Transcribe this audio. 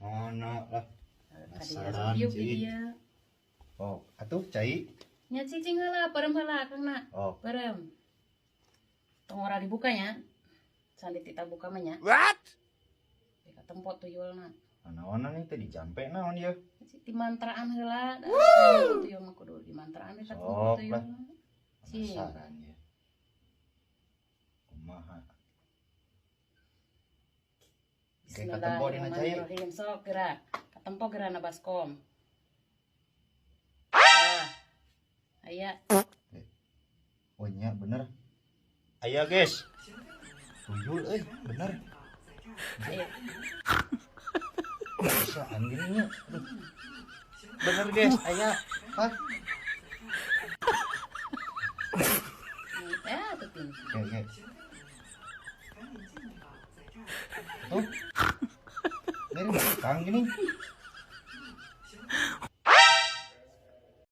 Ono lah. Ada yuk dia. Oh, atuh cai. Nya cicing heula, perem heula Kangna. Oh, Perem. Tong ora dibukanya. Sandi kita buka mah nya. What? Ka tempot tuyulna. naon nih teh dicampe naon ya? Di mantraan heula. Tuyul mah kudu di mantraan eta Sok tuyul. lah. Cing. Penasaran ya. Kumaha? Oke, katempo dina cai. Bismillahirrahmanirrahim. Sok gerak. Katempo gerana baskom. Aya. Oh nya bener. Aya guys. Tuyul bener. Aya. Bisaan gini nya. Bener guys, aya. Hah? Ya, tuh tin. Oke. Tuh. Dari belakang gini.